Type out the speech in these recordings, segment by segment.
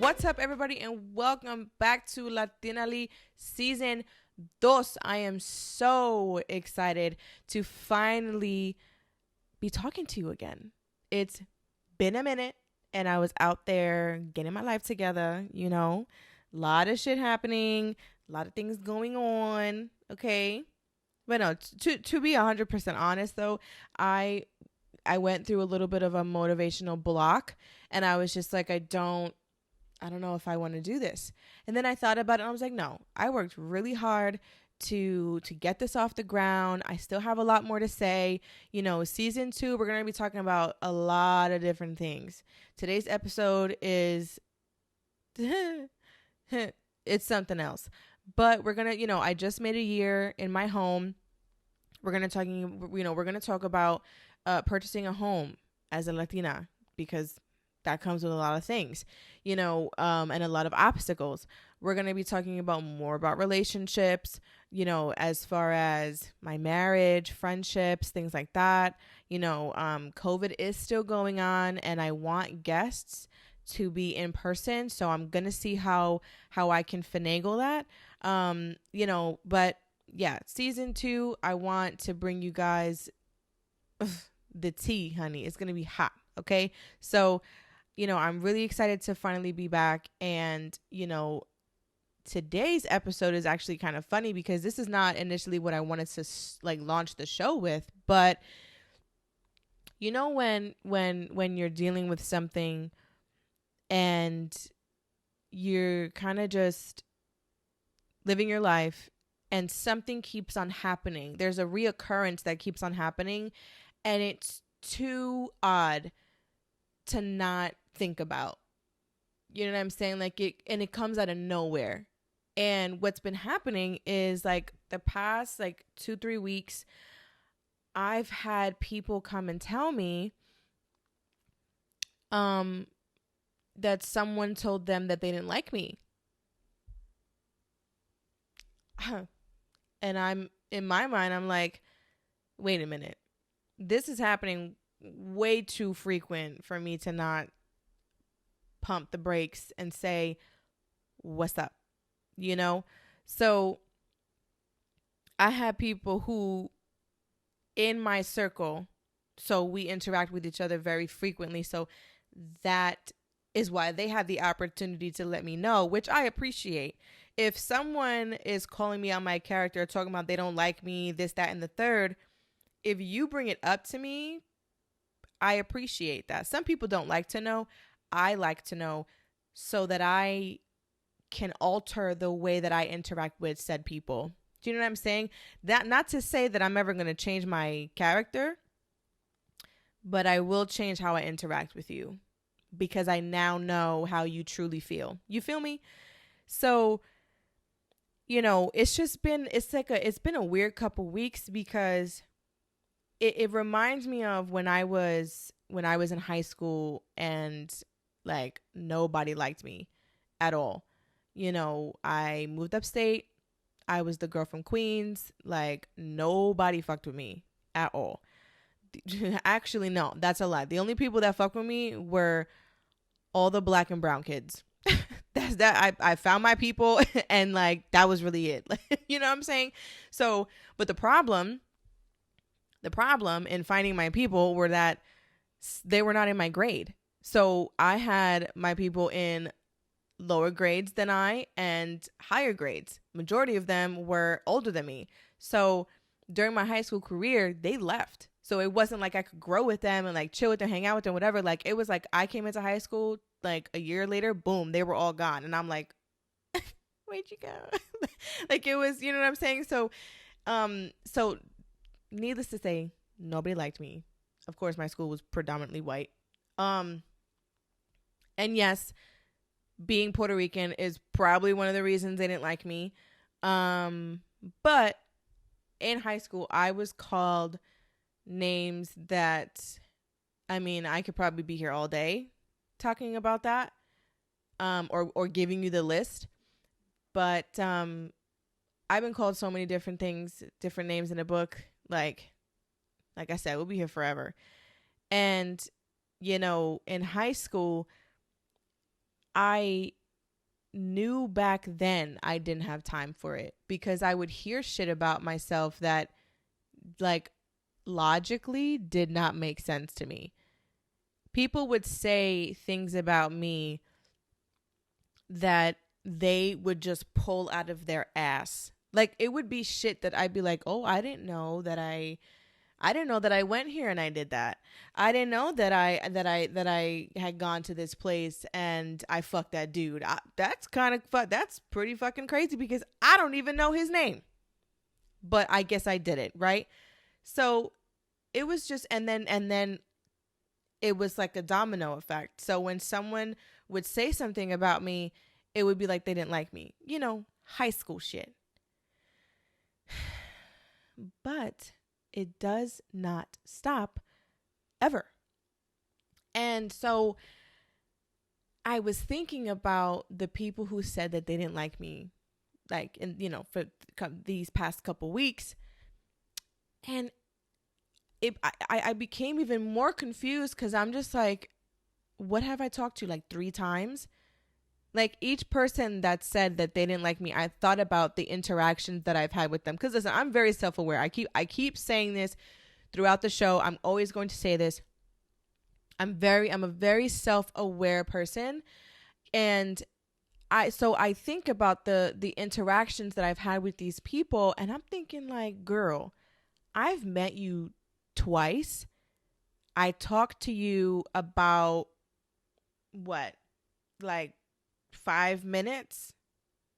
What's up, everybody, and welcome back to Latinaly Season 2. I am so excited to finally be talking to you again. It's been a minute, and I was out there getting my life together, a lot of shit happening, a lot of things going on, okay? But no, to be 100% honest, though, I went through a little bit of a motivational block, and I was just like, I don't know if I want to do this. And then I thought about it and I was like, no, I worked really hard to get this off the ground. I still have a lot more to say. Season 2, we're going to be talking about a lot of different things. Today's episode is it's something else. But we're going to, I just made a year in my home. We're going to talk about purchasing a home as a Latina, because that comes with a lot of things, and a lot of obstacles. We're going to be talking more about relationships, as far as my marriage, friendships, things like that. COVID is still going on, and I want guests to be in person. So I'm going to see how I can finagle that. But yeah, season 2, I want to bring you guys the tea, honey. It's going to be hot. Okay. So, I'm really excited to finally be back. And, today's episode is actually kind of funny because this is not initially what I wanted to launch the show with. But, when you're dealing with something and you're kind of just living your life and something keeps on happening, there's a reoccurrence that keeps on happening, and it's too odd to not think about. You know what I'm saying? It comes out of nowhere. And what's been happening is the past 2-3 weeks, I've had people come and tell me that someone told them that they didn't like me. And in my mind, I'm like, wait a minute. This is happening way too frequent for me to not pump the brakes and say, what's up? So I have people who in my circle, so we interact with each other very frequently. So that is why they have the opportunity to let me know, which I appreciate. If someone is calling me on my character, talking about they don't like me, this, that, and the third, if you bring it up to me, I appreciate that. Some people don't like to know. I like to know so that I can alter the way that I interact with said people. Do you know what I'm saying? That not to say that I'm ever going to change my character, but I will change how I interact with you because I now know how you truly feel. You feel me? So, it's been a weird couple weeks because it reminds me of when I was in high school and nobody liked me at all. I moved upstate. I was the girl from Queens. Nobody fucked with me at all. Actually, no, that's a lie. The only people that fucked with me were all the black and brown kids. That's that. I found my people and that was really it. You know what I'm saying? So, but the problem in finding my people were that they were not in my grade. So I had my people in lower grades than I and higher grades. Majority of them were older than me. So during my high school career, they left. So it wasn't like I could grow with them and chill with them, hang out with them, whatever. It was I came into high school, a year later, boom, they were all gone. And I'm like, where'd you go? It was, you know what I'm saying? So, so needless to say, nobody liked me. Of course, my school was predominantly white. And yes, being Puerto Rican is probably one of the reasons they didn't like me. But in high school, I was called names that, I could probably be here all day talking about that, or giving you the list. But I've been called so many different things, different names in the book. Like I said, we'll be here forever. And, in high school, I knew back then I didn't have time for it, because I would hear shit about myself that, like, logically did not make sense to me. People would say things about me that they would just pull out of their ass. Like, it would be shit that I'd be like, "Oh, I didn't know that I went here and I did that. I didn't know that I had gone to this place and I fucked that dude. That's pretty fucking crazy, because I don't even know his name. But I guess I did it, right?" So it was just, and then it was like a domino effect. So when someone would say something about me, it would be like they didn't like me. High school shit. But it does not stop ever. And so I was thinking about the people who said that they didn't like me, like, for these past couple weeks. And I became even more confused, because I'm just like, what have I talked to, like 3 times? Like, each person that said that they didn't like me, I thought about the interactions that I've had with them. Because listen, I'm very self-aware. I keep saying this throughout the show. I'm always going to say this. I'm a very self-aware person. And I think about the interactions that I've had with these people, and I'm thinking, like, girl, I've met you twice. I talked to you about what, like 5 minutes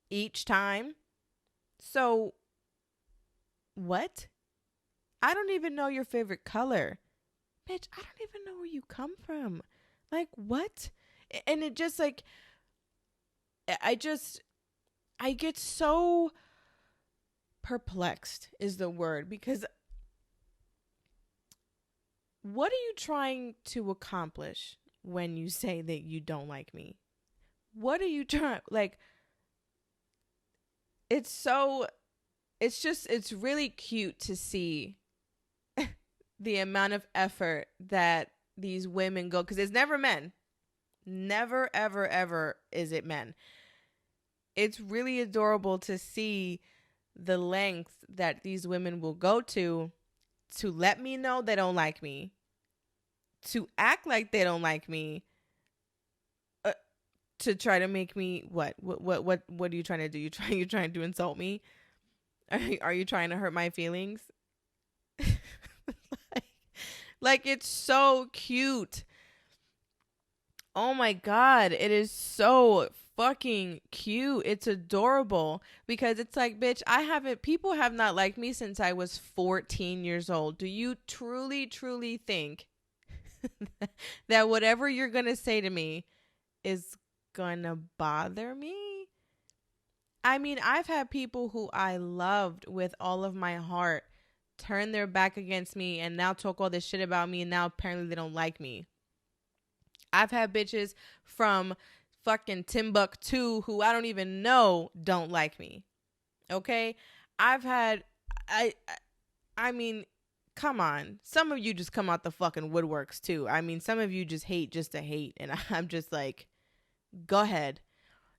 each time. So what? I don't even know your favorite color. Bitch, I don't even know where you come from. Like, what? And it just, like, I get so perplexed is the word, because what are you trying to accomplish when you say that you don't like me? What are you trying, like, it's really cute to see the amount of effort that these women go, because it's never men. Never, ever, ever is it men. It's really adorable to see the length that these women will go to let me know they don't like me, to act like they don't like me, to try to make me what are you trying to do? You trying to insult me? Are you trying to hurt my feelings? like, it's so cute. Oh my God, it is so fucking cute. It's adorable, because it's like, bitch, people have not liked me since I was 14 years old. Do you truly, truly think that whatever you're going to say to me is going to bother me? I mean, I've had people who I loved with all of my heart turn their back against me and now talk all this shit about me, and now apparently they don't like me. I've had bitches from fucking Timbuktu who I don't even know don't like me. Okay? I mean, come on. Some of you just come out the fucking woodworks too. I mean, some of you just hate just to hate, and I'm just like, go ahead.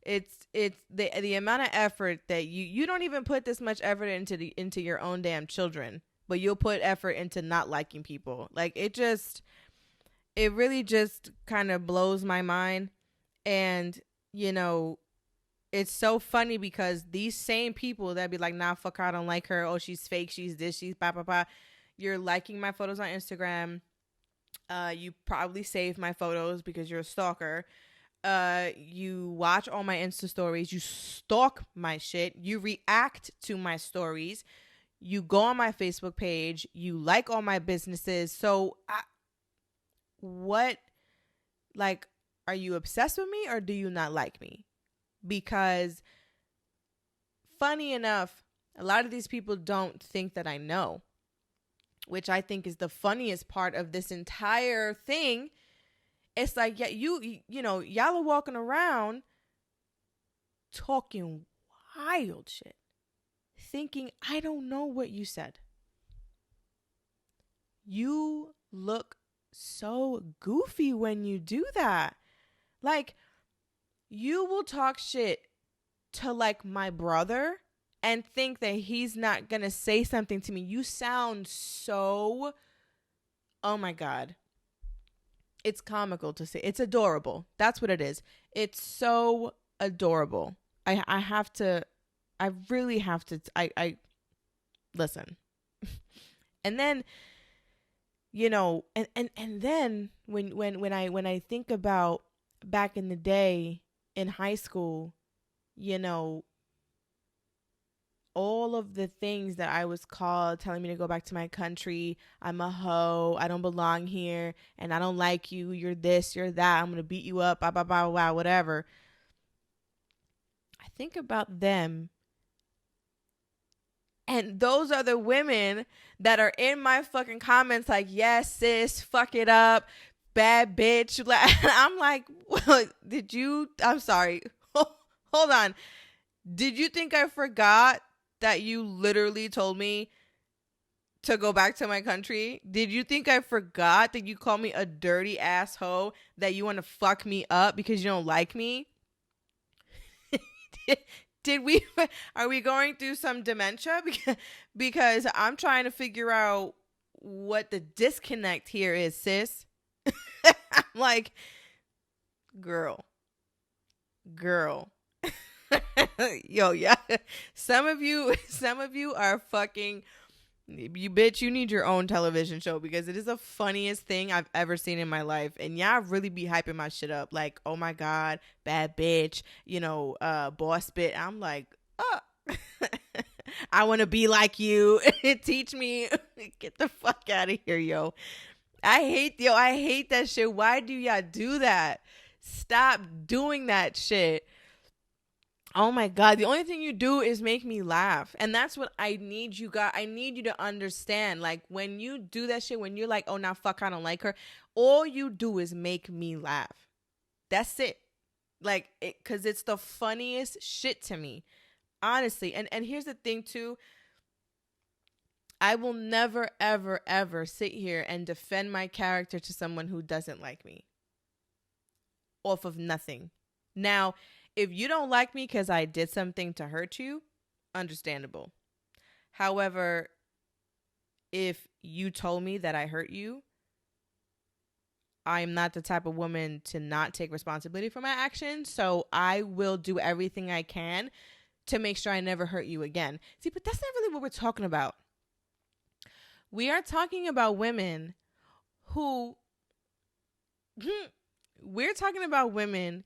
It's the amount of effort that you don't even put this much effort into your own damn children, but you'll put effort into not liking people. Like, it really just kind of blows my mind. And, it's so funny, because these same people that be like, nah, fuck her, I don't like her. Oh, she's fake. She's this, she's blah, blah, blah. You're liking my photos on Instagram. You probably save my photos because you're a stalker. You watch all my Insta stories. You stalk my shit. You react to my stories. You go on my Facebook page. You like all my businesses. So what, like, are you obsessed with me or do you not like me? Because funny enough, a lot of these people don't think that I know, which I think is the funniest part of this entire thing. It's like, yeah, y'all are walking around talking wild shit, thinking I don't know what you said. You look so goofy when you do that. Like, you will talk shit to like my brother and think that he's not gonna say something to me. You sound so, oh my God. It's comical to say. It's adorable. That's what it is. It's so adorable. I have to, I really have to, I listen. And then, you know, and then when I think about back in the day in high school, you know, all of the things that I was called, telling me to go back to my country. I'm a hoe. I don't belong here. And I don't like you. You're this, you're that. I'm going to beat you up, blah, blah, blah, blah, whatever. I think about them. And those are the women that are in my fucking comments like, yes, sis, fuck it up, bad bitch. I'm like, well, I'm sorry. Hold on. Did you think I forgot that you literally told me to go back to my country? Did you think I forgot that you called me a dirty asshole, that you want to fuck me up because you don't like me? Are we going through some dementia? Because I'm trying to figure out what the disconnect here is, sis. I'm like, girl. Yo, yeah. Some of you are fucking, you bitch, you need your own television show, because it is the funniest thing I've ever seen in my life. And y'all really be hyping my shit up. Like, oh my God, bad bitch, you know, boss bitch. I'm like, oh, I want to be like you. Teach me. Get the fuck out of here, yo. I hate that shit. Why do y'all do that? Stop doing that shit. Oh my God. The only thing you do is make me laugh. And that's what I need you guys. I need you to understand. Like, when you do that shit, when you're like, oh, now fuck, I don't like her. All you do is make me laugh. That's it. Like, because it's the funniest shit to me. Honestly. And here's the thing too. I will never, ever, ever sit here and defend my character to someone who doesn't like me. Off of nothing. Now, if you don't like me because I did something to hurt you, understandable. However, if you told me that I hurt you, I'm not the type of woman to not take responsibility for my actions. So I will do everything I can to make sure I never hurt you again. See, but that's not really what we're talking about. We are talking about women who... We're talking about women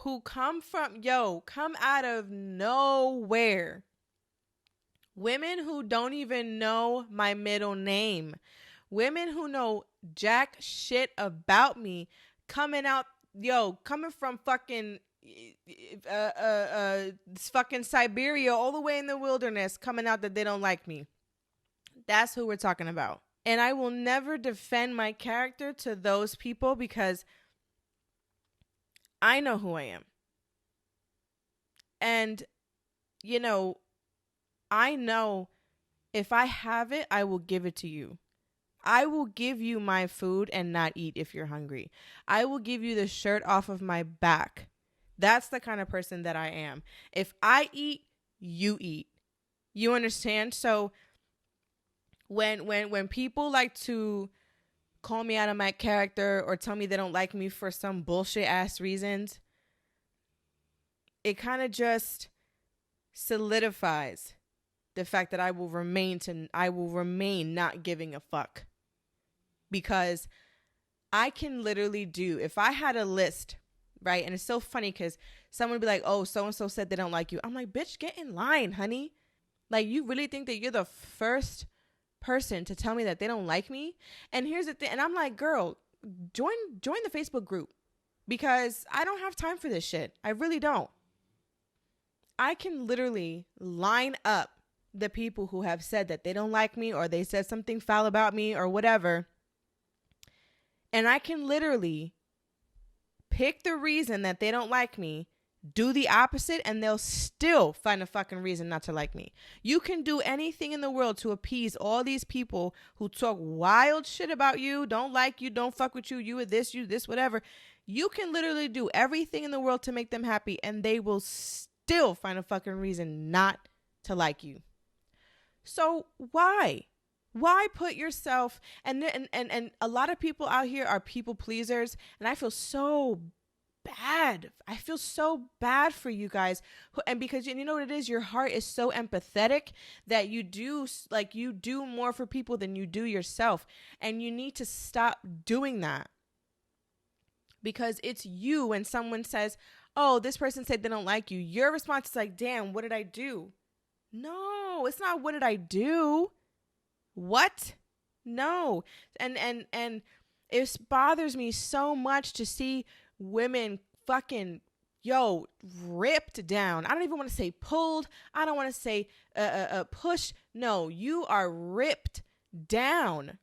who come out of nowhere. Women who don't even know my middle name. Women who know jack shit about me, coming from fucking fucking Siberia, all the way in the wilderness, coming out that they don't like me. That's who we're talking about. And I will never defend my character to those people, because I know who I am. And, you know, I know if I have it, I will give it to you. I will give you my food and not eat if you're hungry. I will give you the shirt off of my back. That's the kind of person that I am. If I eat, you eat. You understand? So when people like to call me out of my character or tell me they don't like me for some bullshit ass reasons, it kind of just solidifies the fact that I will remain not giving a fuck. Because I can literally do, if I had a list, right? And it's so funny because someone would be like, oh, so-and-so said they don't like you. I'm like, bitch, get in line, honey. Like, you really think that you're the first person to tell me that they don't like me? And here's the thing. And I'm like, girl, join the Facebook group, because I don't have time for this shit. I really don't. I can literally line up the people who have said that they don't like me, or they said something foul about me or whatever. And I can literally pick the reason that they don't like me do the opposite and they'll still find a fucking reason not to like me. You can do anything in the world to appease all these people who talk wild shit about you, don't like you, don't fuck with you, you this, whatever. You can literally do everything in the world to make them happy and they will still find a fucking reason not to like you. So why? Why put yourself, and a lot of people out here are people pleasers, and I feel so bad. I feel so bad for you guys. And because you know what it is, your heart is so empathetic that you do more for people than you do yourself. And you need to stop doing that. Because it's you when someone says, oh, this person said they don't like you. Your response is like, damn, what did I do? No, it's not what did I do? What? No. And it bothers me so much to see women fucking, ripped down. I don't even want to say pulled. I don't want to say pushed. No, you are ripped down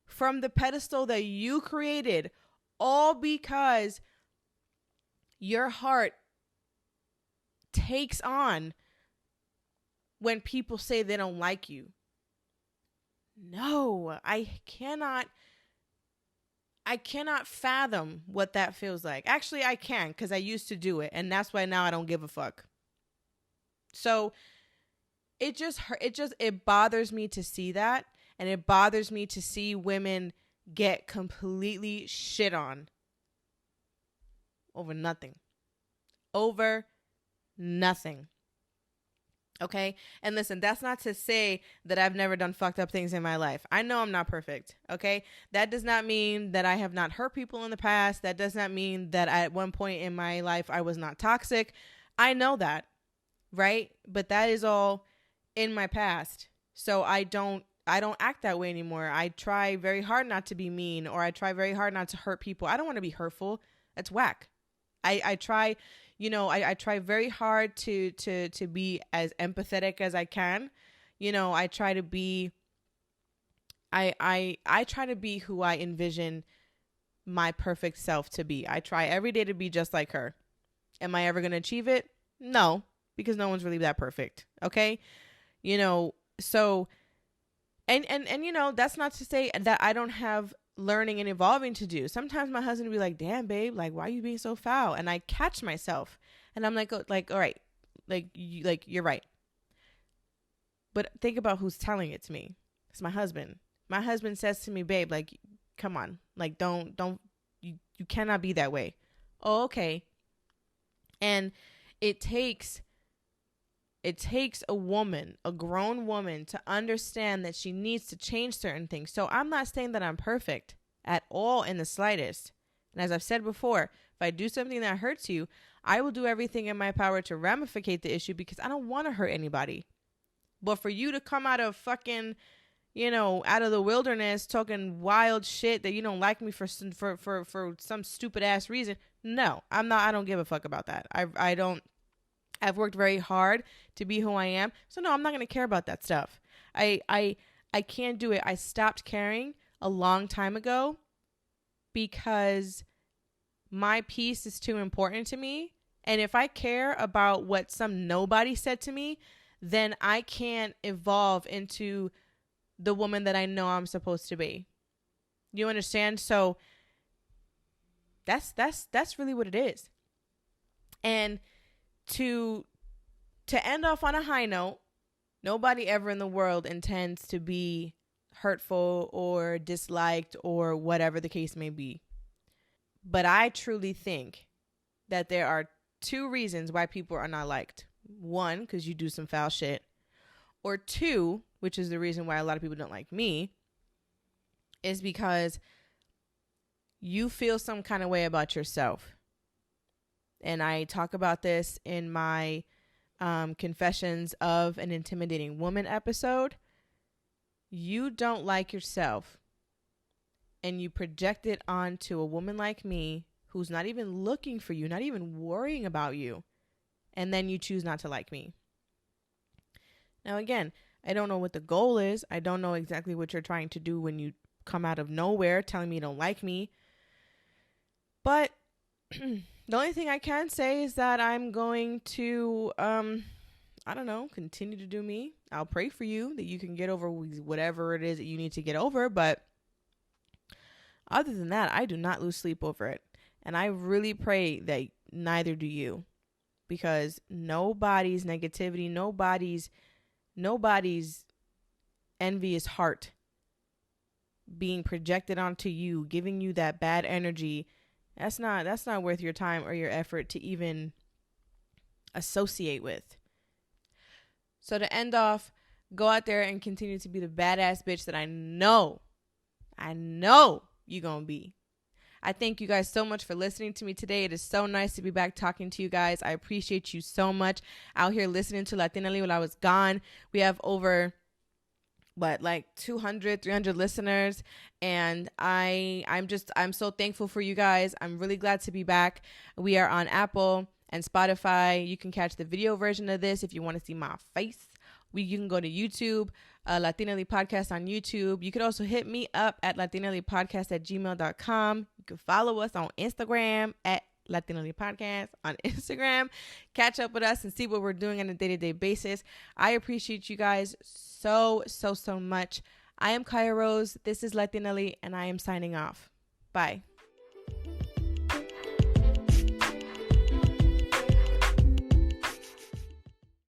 from the pedestal that you created, all because your heart takes on when people say they don't like you. No, I cannot fathom what that feels like. Actually, I can, because I used to do it, and that's why now I don't give a fuck. So it bothers me to see that, and it bothers me to see women get completely shit on over nothing. Over nothing. Okay? And listen, that's not to say that I've never done fucked up things in my life. I know I'm not perfect. Okay? That does not mean that I have not hurt people in the past. That does not mean that at one point in my life I was not toxic. I know that. Right? But that is all in my past. So I don't act that way anymore. I try very hard not to be mean, or I try very hard not to hurt people. I don't want to be hurtful. That's whack. I try, I try very hard to be as empathetic as I can. I try to be, I try to be who I envision my perfect self to be. I try every day to be just like her. Am I ever going to achieve it? No, because no one's really that perfect. Okay. So, and that's not to say that I don't have learning and evolving to do. Sometimes my husband will be like, damn, babe, like, why are you being so foul? And I catch myself and I'm like, all right, you're right. But think about who's telling it to me. It's my husband. My husband says to me, babe, like, come on, like, you cannot be that way. Oh, okay. And it takes a woman, a grown woman, to understand that she needs to change certain things. So I'm not saying that I'm perfect at all in the slightest. And as I've said before, if I do something that hurts you, I will do everything in my power to ramificate the issue, because I don't want to hurt anybody. But for you to come out of fucking, out of the wilderness talking wild shit that you don't like me for some stupid ass reason. No, I'm not. I don't give a fuck about that. I've worked very hard to be who I am. So no, I'm not going to care about that stuff. I can't do it. I stopped caring a long time ago because my peace is too important to me. And if I care about what some nobody said to me, then I can't evolve into the woman that I know I'm supposed to be. You understand? So that's really what it is. And to end off on a high note, nobody ever in the world intends to be hurtful or disliked or whatever the case may be. But I truly think that there are two reasons why people are not liked. One, because you do some foul shit. Or two, which is the reason why a lot of people don't like me, is because you feel some kind of way about yourself. And I talk about this in my Confessions of an Intimidating Woman episode. You don't like yourself, and you project it onto a woman like me who's not even looking for you, not even worrying about you, and then you choose not to like me. Now, again, I don't know what the goal is. I don't know exactly what you're trying to do when you come out of nowhere telling me you don't like me. But The only thing I can say is that I'm going to, I don't know, continue to do me. I'll pray for you that you can get over whatever it is that you need to get over. But other than that, I do not lose sleep over it. And I really pray that neither do you. Because nobody's negativity, nobody's envious heart being projected onto you, giving you that bad energy, that's not worth your time or your effort to even associate with. So to end off, go out there and continue to be the badass bitch that I know you're gonna be. I thank you guys so much for listening to me today. It is so nice to be back talking to you guys. I appreciate you so much out here listening to Latinaly while I was gone. We have over 200, 300 listeners. And I'm so thankful for you guys. I'm really glad to be back. We are on Apple and Spotify. You can catch the video version of this if you want to see my face. You can go to YouTube, Latinaly Podcast on YouTube. You could also hit me up at latinalypodcast@gmail.com. You can follow us on Instagram at Latinaly Podcast on Instagram. Catch up with us and see what we're doing on a day-to-day basis. I appreciate you guys so much. I am Kiah Rose. This is Latinaly, and I am signing off. Bye.